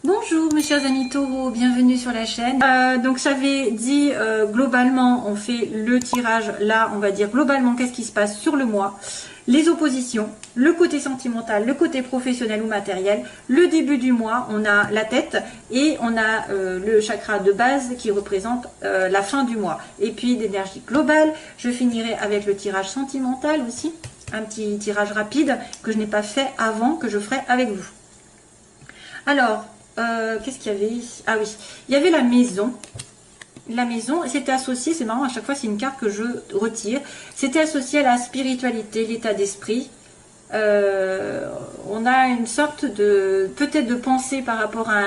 Bonjour mes chers amis taureaux, bienvenue sur la chaîne. Donc j'avais dit globalement on fait le tirage là, on va dire globalement qu'est-ce qui se passe sur le mois, les oppositions, le côté sentimental, le côté professionnel ou matériel, le début du mois, on a la tête et on a le chakra de base qui représente la fin du mois. Et puis d'énergie globale, je finirai avec le tirage sentimental aussi, un petit tirage rapide que je n'ai pas fait avant, que je ferai avec vous. Alors, qu'est-ce qu'il y avait? Ah oui, il y avait la maison. La maison, c'était associé, c'est marrant, à chaque fois c'est une carte que je retire. C'était associé à la spiritualité, l'état d'esprit. On a une sorte de, peut-être de pensée par rapport à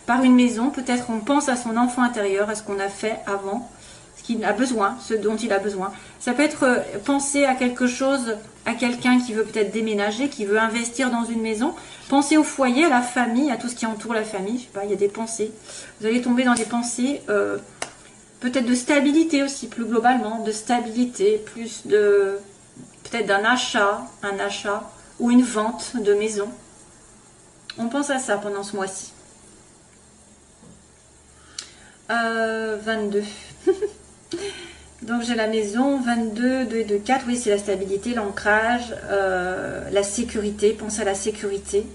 par une maison. Peut-être on pense à son enfant intérieur, à ce qu'on a fait avant, ce qu'il a besoin, ce dont il a besoin. Ça peut être penser à quelque chose, à quelqu'un qui veut peut-être déménager, qui veut investir dans une maison. Pensez au foyer, à la famille, à tout ce qui entoure la famille. Je sais pas, il y a des pensées. Vous allez tomber dans des pensées, peut-être de stabilité aussi, plus globalement, de stabilité, plus de, peut-être d'un achat, un achat ou une vente de maison. On pense à ça pendant ce mois-ci. 22. Donc j'ai la maison, 22, 2 et 2, 4, oui c'est la stabilité, l'ancrage, la sécurité, pensez à la sécurité.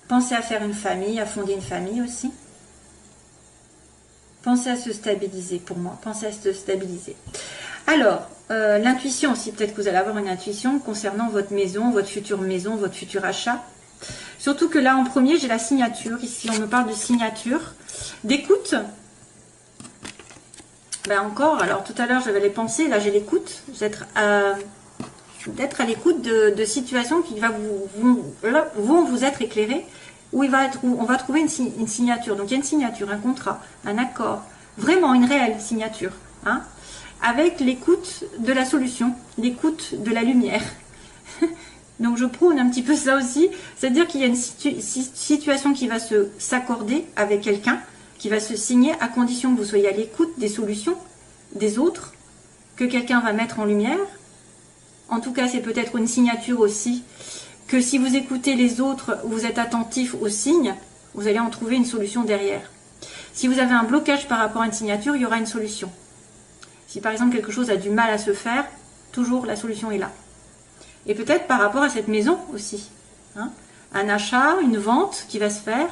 Pensez à faire une famille, à fonder une famille aussi. Pensez à se stabiliser pour moi, pensez à se stabiliser. Alors, l'intuition aussi, peut-être que vous allez avoir une intuition concernant votre maison, votre futur achat. Surtout que là en premier j'ai la signature, ici on me parle de signature, d'écoute. Ben encore, alors tout à l'heure j'avais les pensées, là j'ai l'écoute, d'être à l'écoute de situations qui vont vous être éclairées, où on va trouver une signature. Donc il y a une signature, un contrat, un accord, vraiment une réelle signature, hein, avec l'écoute de la solution, l'écoute de la lumière. Donc je prône un petit peu ça aussi, c'est-à-dire qu'il y a une situation qui va s'accorder avec quelqu'un, qui va se signer à condition que vous soyez à l'écoute des solutions des autres, que quelqu'un va mettre en lumière. En tout cas, c'est peut-être une signature aussi, que si vous écoutez les autres, vous êtes attentif aux signes, vous allez en trouver une solution derrière. Si vous avez un blocage par rapport à une signature, il y aura une solution. Si par exemple quelque chose a du mal à se faire, toujours la solution est là. Et peut-être par rapport à cette maison aussi, hein, un achat, une vente qui va se faire,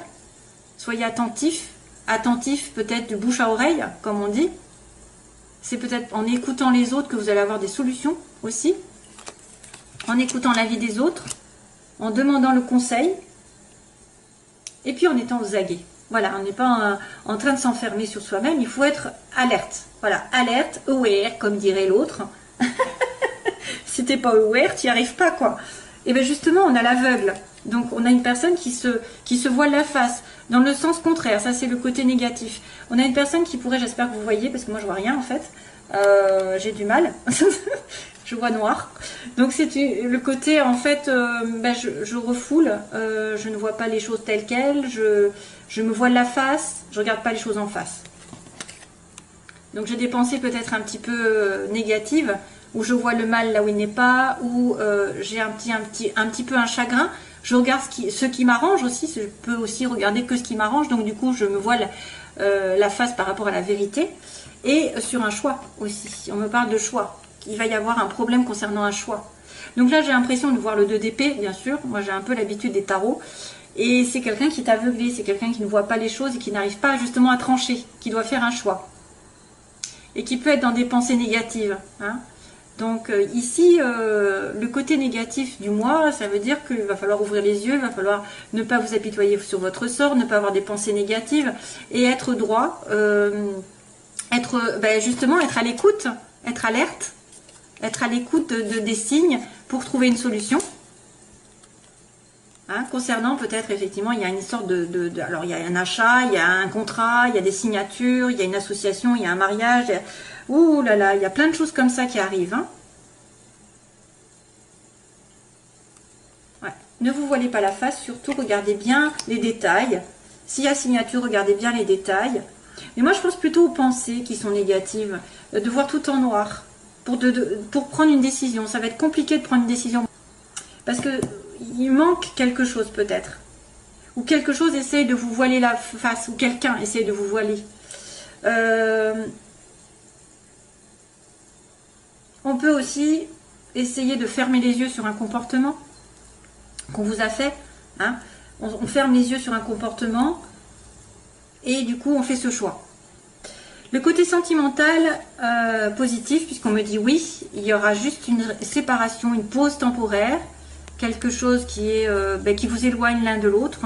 soyez attentifs. Attentif peut-être de bouche à oreille, comme on dit. C'est peut-être en écoutant les autres que vous allez avoir des solutions aussi. En écoutant l'avis des autres, en demandant le conseil. Et puis en étant aux aguets. Voilà, on n'est pas en train de s'enfermer sur soi-même, il faut être alerte. Voilà, alerte, aware, comme dirait l'autre. Si t'es pas aware, tu n'y arrives pas, quoi. Et bien justement, on a l'aveugle. Donc on a une personne qui se voile la face, dans le sens contraire, ça c'est le côté négatif. On a une personne qui pourrait, j'espère que vous voyez, parce que moi je vois rien en fait, j'ai du mal, je vois noir. Donc c'est le côté en fait, je refoule, je ne vois pas les choses telles quelles, je me voile la face, je regarde pas les choses en face. Donc j'ai des pensées peut-être un petit peu négatives, où je vois le mal là où il n'est pas, où j'ai un petit peu un chagrin. Je regarde ce qui m'arrange aussi, je peux aussi regarder que ce qui m'arrange, donc du coup je me voile la face par rapport à la vérité. Et sur un choix aussi, on me parle de choix, il va y avoir un problème concernant un choix. Donc là j'ai l'impression de voir le 2 d'épée, bien sûr, moi j'ai un peu l'habitude des tarots, et c'est quelqu'un qui est aveuglé, c'est quelqu'un qui ne voit pas les choses et qui n'arrive pas justement à trancher, qui doit faire un choix. Et qui peut être dans des pensées négatives, hein. Donc ici, le côté négatif du mois, ça veut dire qu'il va falloir ouvrir les yeux, il va falloir ne pas vous apitoyer sur votre sort, ne pas avoir des pensées négatives et être droit, justement être à l'écoute, être alerte, être à l'écoute des signes pour trouver une solution. Hein, concernant peut-être effectivement, il y a une sorte alors il y a un achat, il y a un contrat, il y a des signatures, il y a une association, il y a un mariage. Ouh là là, il y a plein de choses comme ça qui arrivent. Hein. Ouais. Ne vous voilez pas la face, surtout regardez bien les détails. S'il y a signature, regardez bien les détails. Mais moi je pense plutôt aux pensées qui sont négatives, de voir tout en noir pour prendre une décision. Ça va être compliqué de prendre une décision parce que il manque quelque chose peut-être. ou quelque chose essaye de vous voiler la face, ou quelqu'un essaye de vous voiler. On peut aussi essayer de fermer les yeux sur un comportement qu'on vous a fait. Hein. On ferme les yeux sur un comportement et du coup on fait ce choix. Le côté sentimental positif, puisqu'on me dit oui, il y aura juste une séparation, une pause temporaire, quelque chose qui est qui vous éloigne l'un de l'autre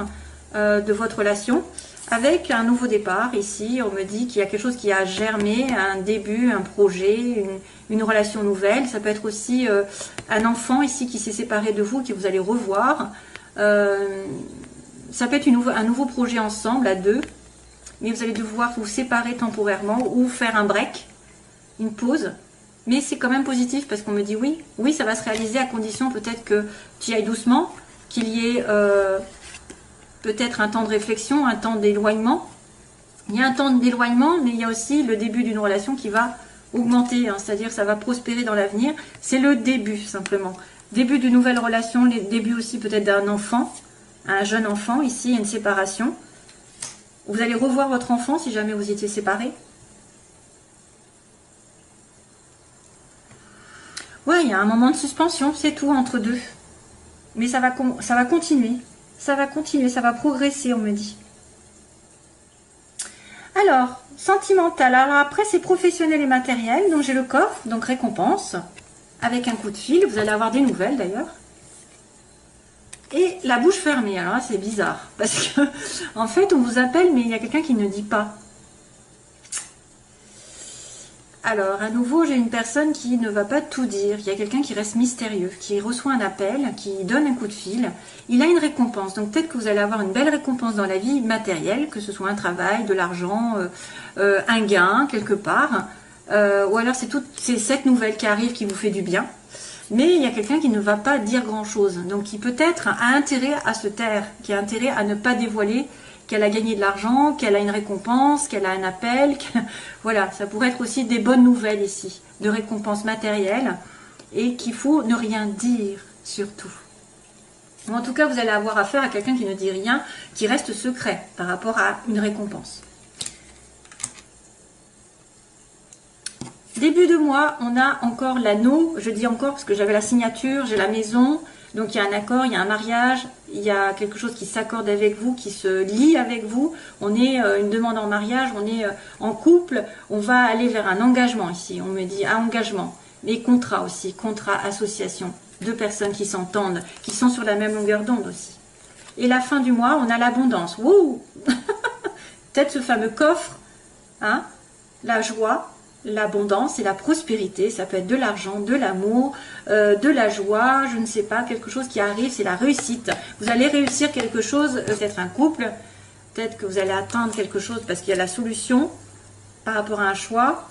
de votre relation, avec un nouveau départ. Ici, on me dit qu'il y a quelque chose qui a germé, un début, un projet, une relation nouvelle. Ça peut être aussi un enfant ici qui s'est séparé de vous, que vous allez revoir. Ça peut être un nouveau projet ensemble, à deux. Mais vous allez devoir vous séparer temporairement ou faire un break, une pause. Mais c'est quand même positif parce qu'on me dit oui. Oui, ça va se réaliser à condition peut-être que tu y ailles doucement, qu'il y ait peut-être un temps de réflexion, un temps d'éloignement. Il y a un temps d'éloignement, mais il y a aussi le début d'une relation qui va augmenter, hein, c'est-à-dire ça va prospérer dans l'avenir. C'est le début simplement. Début d'une nouvelle relation, les débuts aussi peut-être d'un enfant, un jeune enfant. Ici, il y a une séparation. Vous allez revoir votre enfant si jamais vous étiez séparés. Ouais, il y a un moment de suspension, c'est tout entre deux. Mais ça va continuer. Ça va continuer, ça va progresser, on me dit. Alors, sentimental. Alors après, c'est professionnel et matériel. Donc j'ai le coffre, donc récompense, avec un coup de fil. Vous allez avoir des nouvelles d'ailleurs. Et la bouche fermée. Alors là, c'est bizarre. Parce que, en fait, on vous appelle, mais il y a quelqu'un qui ne dit pas. Alors, à nouveau, j'ai une personne qui ne va pas tout dire. Il y a quelqu'un qui reste mystérieux, qui reçoit un appel, qui donne un coup de fil. Il a une récompense. Donc, peut-être que vous allez avoir une belle récompense dans la vie matérielle, que ce soit un travail, de l'argent, un gain, quelque part. Ou alors, c'est cette nouvelle qui arrive qui vous fait du bien. Mais il y a quelqu'un qui ne va pas dire grand-chose. Donc, qui peut-être a intérêt à se taire, qui a intérêt à ne pas dévoiler qu'elle a gagné de l'argent, qu'elle a une récompense, qu'elle a un appel. Voilà, ça pourrait être aussi des bonnes nouvelles ici, de récompenses matérielles, et qu'il faut ne rien dire, surtout. En tout cas, vous allez avoir affaire à quelqu'un qui ne dit rien, qui reste secret par rapport à une récompense. Début de mois, on a encore l'anneau, je dis encore parce que j'avais la signature, j'ai la maison, donc il y a un accord, il y a un mariage, il y a quelque chose qui s'accorde avec vous, qui se lie avec vous, on est une demande en mariage, on est en couple, on va aller vers un engagement ici, on me dit un engagement, mais contrat aussi, contrat, association, deux personnes qui s'entendent, qui sont sur la même longueur d'onde aussi. Et la fin du mois, on a l'abondance, wouh. Peut-être ce fameux coffre, hein, la joie, l'abondance et la prospérité, ça peut être de l'argent, de l'amour, de la joie, je ne sais pas, quelque chose qui arrive, c'est la réussite. Vous allez réussir quelque chose, peut-être un couple, peut-être que vous allez atteindre quelque chose parce qu'il y a la solution par rapport à un choix,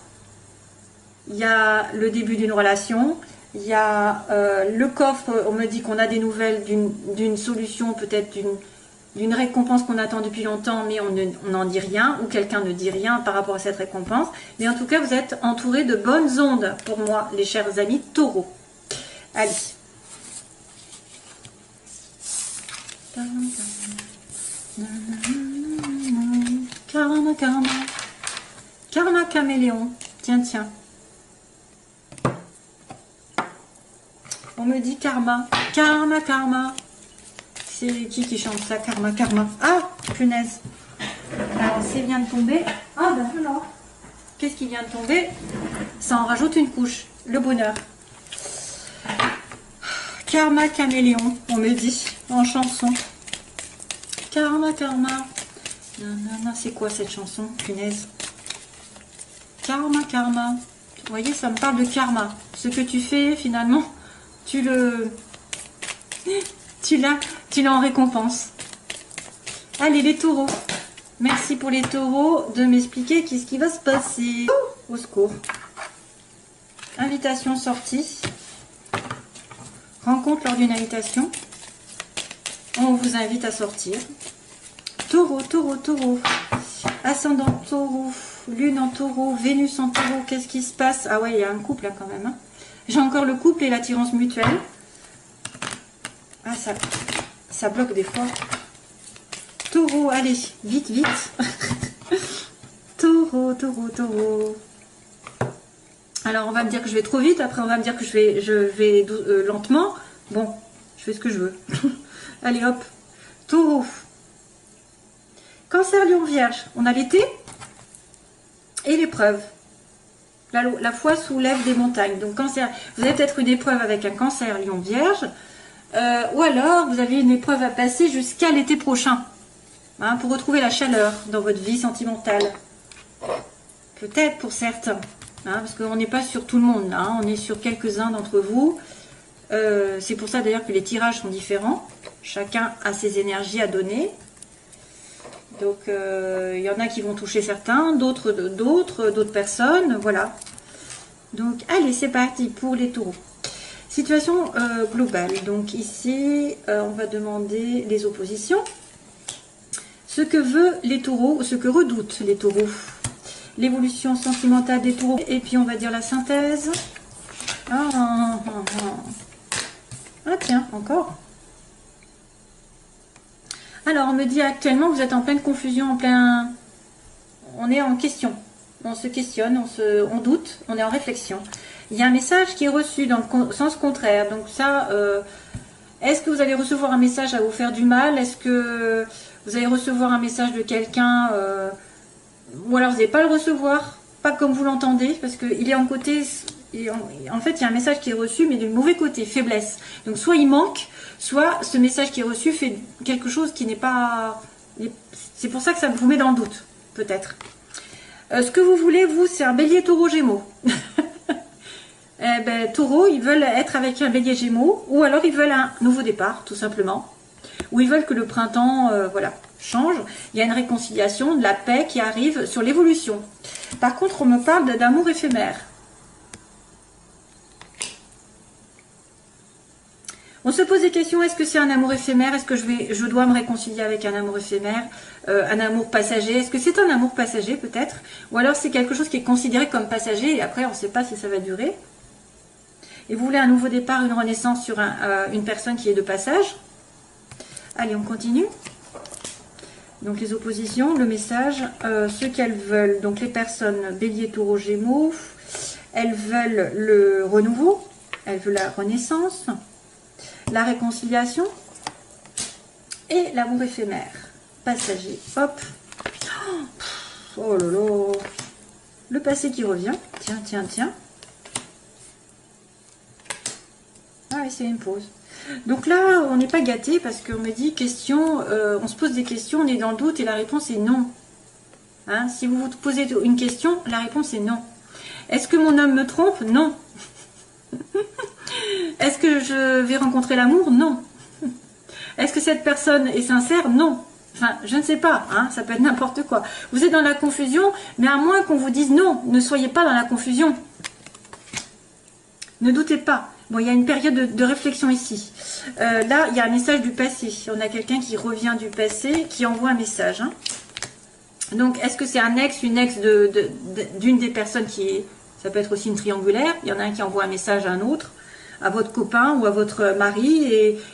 il y a le début d'une relation, il y a le coffre, on me dit qu'on a des nouvelles d'une solution, peut-être d'une récompense qu'on attend depuis longtemps, mais on n'en dit rien, ou quelqu'un ne dit rien par rapport à cette récompense. Mais en tout cas, vous êtes entouré de bonnes ondes pour moi, les chers amis taureaux. Allez. Karma, karma. Karma caméléon. Tiens, tiens. On me dit karma. Karma, karma. C'est qui chante ça? Karma, karma. Ah, punaise. Alors, c'est vient de tomber. Ah, ben voilà. Qu'est-ce qui vient de tomber? Ça en rajoute une couche. Le bonheur. Karma caméléon, on me dit, en chanson. Karma, karma. Nanana, c'est quoi cette chanson? Punaise. Karma, karma. Vous voyez, ça me parle de karma. Ce que tu fais, finalement, tu l'as en récompense. Allez, les taureaux. Merci pour les taureaux de m'expliquer qu'est-ce qui va se passer. Au secours. Invitation sortie. Rencontre lors d'une invitation. On vous invite à sortir. Taureau, taureau, taureau. Ascendant taureau. Lune en taureau. Vénus en taureau. Qu'est-ce qui se passe? Ah ouais, il y a un couple là quand même. Hein. J'ai encore le couple et l'attirance mutuelle. Ah, ça bloque des fois. Taureau, allez, vite, vite. Taureau, taureau, taureau. Alors, on va me dire que je vais trop vite. Après, on va me dire que je vais lentement. Bon, je fais ce que je veux. Allez, hop. Taureau. Cancer, Lion, Vierge. On a l'été et l'épreuve. La foi soulève des montagnes. Donc, cancer, vous avez peut-être une épreuve avec un cancer, Lion, Vierge. Ou alors, vous avez une épreuve à passer jusqu'à l'été prochain. Hein, pour retrouver la chaleur dans votre vie sentimentale. Peut-être pour certains. Hein, parce qu'on n'est pas sur tout le monde. Là, hein, on est sur quelques-uns d'entre vous. C'est pour ça d'ailleurs que les tirages sont différents. Chacun a ses énergies à donner. Donc, il y en a qui vont toucher certains, d'autres personnes. Voilà. Donc, allez, c'est parti pour les taureaux. Situation globale. Donc, ici, on va demander les oppositions. Ce que veulent les taureaux, ou ce que redoutent les taureaux. L'évolution sentimentale des taureaux. Et puis, on va dire la synthèse. Ah tiens, encore. Alors, on me dit actuellement que vous êtes en pleine confusion, on est en question. On se questionne, on doute, on est en réflexion. Il y a un message qui est reçu dans le sens contraire. Donc ça, est-ce que vous allez recevoir un message à vous faire du mal? Est-ce que vous allez recevoir un message de quelqu'un ou alors vous n'allez pas le recevoir, pas comme vous l'entendez, parce qu'il est en côté... En fait, il y a un message qui est reçu, mais du mauvais côté, faiblesse. Donc, soit il manque, soit ce message qui est reçu fait quelque chose qui n'est pas... C'est pour ça que ça vous met dans le doute, peut-être. Ce que vous voulez, vous, c'est un bélier taureau gémeaux. Taureau, ils veulent être avec un bélier gémeaux, ou alors ils veulent un nouveau départ, tout simplement. Ou ils veulent que le printemps, voilà, change. Il y a une réconciliation, de la paix qui arrive sur l'évolution. Par contre, on me parle d'amour éphémère. On se pose des questions, est-ce que c'est un amour éphémère? Est-ce que je dois me réconcilier avec un amour éphémère? Un amour passager? Est-ce que c'est un amour passager peut-être? Ou alors c'est quelque chose qui est considéré comme passager et après on ne sait pas si ça va durer? Et vous voulez un nouveau départ, une renaissance sur une personne qui est de passage? Allez, on continue. Donc les oppositions, le message, ce qu'elles veulent. Donc les personnes bélier, taureau, gémeaux, elles veulent le renouveau, elles veulent la renaissance, la réconciliation et l'amour éphémère, passager. Hop. Oh là là. Le passé qui revient. Tiens, tiens, tiens. Ah oui, c'est une pause. Donc là, on n'est pas gâté parce qu'on me dit question, on se pose des questions, on est dans le doute et la réponse est non. Hein, si vous vous posez une question, la réponse est non. Est-ce que mon homme me trompe? Non. Est-ce que je vais rencontrer l'amour? Non. Est-ce que cette personne est sincère? Non. Enfin, je ne sais pas, hein, ça peut être n'importe quoi. Vous êtes dans la confusion, mais à moins qu'on vous dise non, ne soyez pas dans la confusion. Ne doutez pas. Bon, il y a une période de réflexion ici. Là, il y a un message du passé. On a quelqu'un qui revient du passé, qui envoie un message. Hein. Donc, est-ce que c'est un ex, une ex d'une des personnes qui est... Ça peut être aussi une triangulaire. Il y en a un qui envoie un message à un autre, à votre copain ou à votre mari,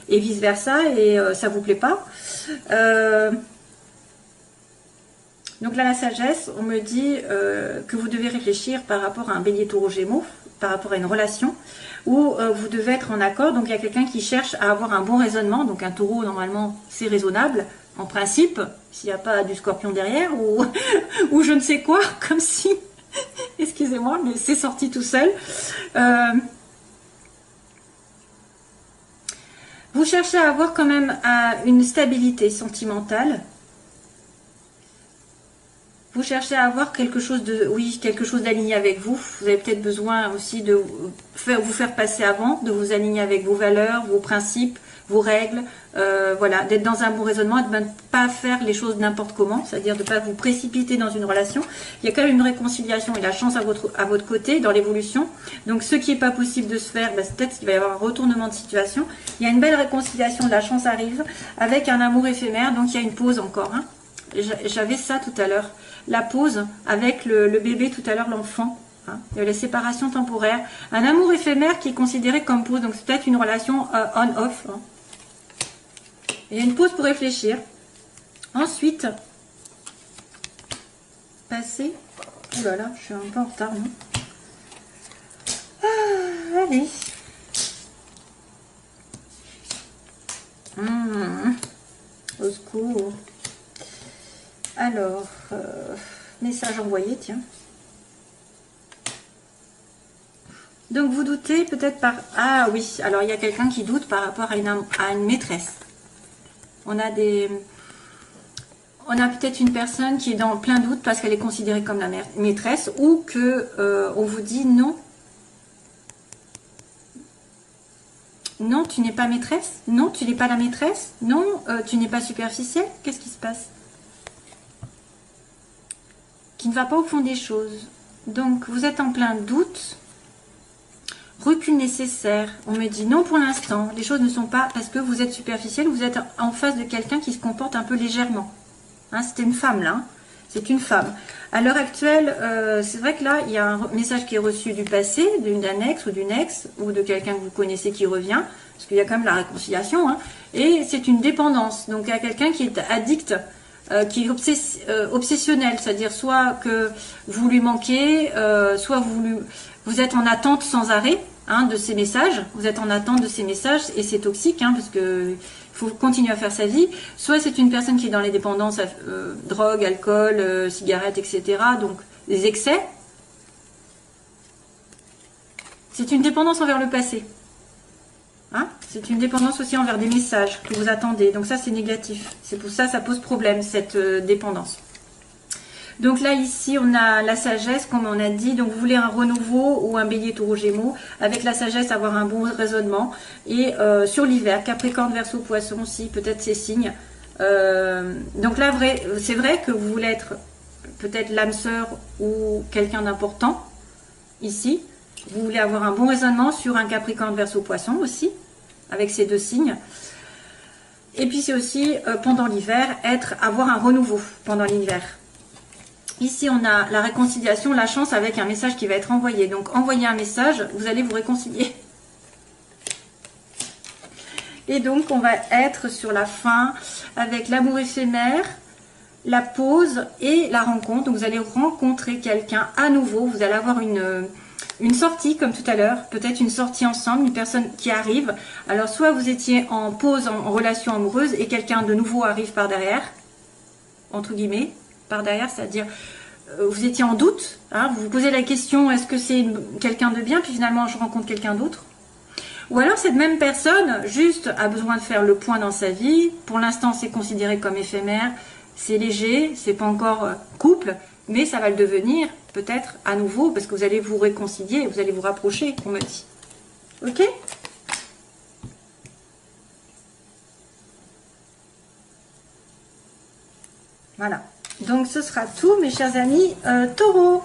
et vice-versa, et ça vous plaît pas. Donc là, la sagesse, on me dit que vous devez réfléchir par rapport à un bélier taureau gémeaux, par rapport à une relation, où vous devez être en accord. Donc il y a quelqu'un qui cherche à avoir un bon raisonnement. Donc un taureau, normalement, c'est raisonnable, en principe, s'il n'y a pas du scorpion derrière, ou je ne sais quoi, comme si... Excusez-moi, mais c'est sorti tout seul. Vous cherchez à avoir quand même une stabilité sentimentale. Vous cherchez à avoir quelque chose quelque chose d'aligné avec vous. Vous avez peut-être besoin aussi de vous faire passer avant, de vous aligner avec vos valeurs, vos principes, vos règles, voilà, d'être dans un bon raisonnement et de ne pas faire les choses n'importe comment, c'est-à-dire de ne pas vous précipiter dans une relation. Il y a quand même une réconciliation et la chance à votre côté dans l'évolution. Donc ce qui n'est pas possible de se faire, c'est peut-être qu'il va y avoir un retournement de situation. Il y a une belle réconciliation, la chance arrive avec un amour éphémère, donc il y a une pause encore. Hein. J'avais ça tout à l'heure, la pause avec le bébé tout à l'heure, l'enfant. Hein, les séparations temporaires, un amour éphémère qui est considéré comme pause, donc c'est peut-être une relation on-off. Hein. Il y a une pause pour réfléchir. Ensuite, passer... Oh là là, je suis un peu en retard, non? Allez. Au secours. Alors, message envoyé, tiens. Donc, vous doutez peut-être par... Ah oui, alors il y a quelqu'un qui doute par rapport à une maîtresse. On a peut-être une personne qui est dans plein doute parce qu'elle est considérée comme la maîtresse ou que on vous dit non. Non, tu n'es pas maîtresse. Non, tu n'es pas la maîtresse. Non, tu n'es pas superficielle. Qu'est-ce qui se passe? Qui ne va pas au fond des choses. Donc, vous êtes en plein doute. Recul nécessaire. On me dit non pour l'instant. Les choses ne sont pas parce que vous êtes superficielle. Vous êtes en face de quelqu'un qui se comporte un peu légèrement. Hein, c'était une femme là. Hein. C'est une femme. À l'heure actuelle, c'est vrai que là, il y a un message qui est reçu du passé, d'un ex ou d'une ex, ou de quelqu'un que vous connaissez qui revient, parce qu'il y a quand même la réconciliation, hein, et c'est une dépendance. Donc, il y a quelqu'un qui est addict, qui est obsessionnel, c'est-à-dire soit que vous lui manquez, soit vous êtes en attente sans arrêt hein, de ces messages, vous êtes en attente de ces messages, et c'est toxique, hein, parce que... faut continuer à faire sa vie, soit c'est une personne qui est dans les dépendances, drogue, alcool, cigarettes, etc. Donc, des excès. C'est une dépendance envers le passé. Hein, c'est une dépendance aussi envers des messages que vous attendez. Donc ça, c'est négatif. C'est pour ça que ça pose problème, cette dépendance. Donc là, ici, on a la sagesse, comme on a dit. Donc, vous voulez un renouveau ou un bélier taureau gémeaux. Avec la sagesse, avoir un bon raisonnement. Et sur l'hiver, Capricorne, Verseau, Poisson aussi, peut-être ces signes. Donc là, c'est vrai que vous voulez être peut-être l'âme sœur ou quelqu'un d'important. Ici, vous voulez avoir un bon raisonnement sur un Capricorne, Verseau, Poisson aussi. Avec ces deux signes. Et puis, c'est aussi, pendant l'hiver, avoir un renouveau pendant l'hiver. Ici, on a la réconciliation, la chance avec un message qui va être envoyé. Donc, envoyez un message, vous allez vous réconcilier. Et donc, on va être sur la fin avec l'amour éphémère, la pause et la rencontre. Donc, vous allez rencontrer quelqu'un à nouveau. Vous allez avoir une sortie, comme tout à l'heure. Peut-être une sortie ensemble, une personne qui arrive. Alors, soit vous étiez en pause, en relation amoureuse, et quelqu'un de nouveau arrive par derrière, entre guillemets. Par derrière, c'est-à-dire vous étiez en doute, hein, vous vous posez la question, est-ce que c'est quelqu'un de bien, puis finalement je rencontre quelqu'un d'autre. Ou alors cette même personne juste a besoin de faire le point dans sa vie, pour l'instant c'est considéré comme éphémère, c'est léger, c'est pas encore couple, mais ça va le devenir peut-être à nouveau, parce que vous allez vous réconcilier, vous allez vous rapprocher, on me dit. Ok ? Voilà. Donc, ce sera tout, mes chers amis taureaux.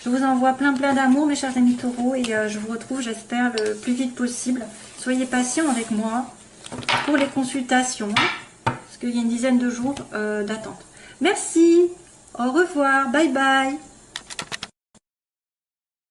Je vous envoie plein d'amour, mes chers amis taureaux. Et je vous retrouve, j'espère, le plus vite possible. Soyez patients avec moi pour les consultations. Parce qu'il y a une dizaine de jours d'attente. Merci. Au revoir. Bye bye.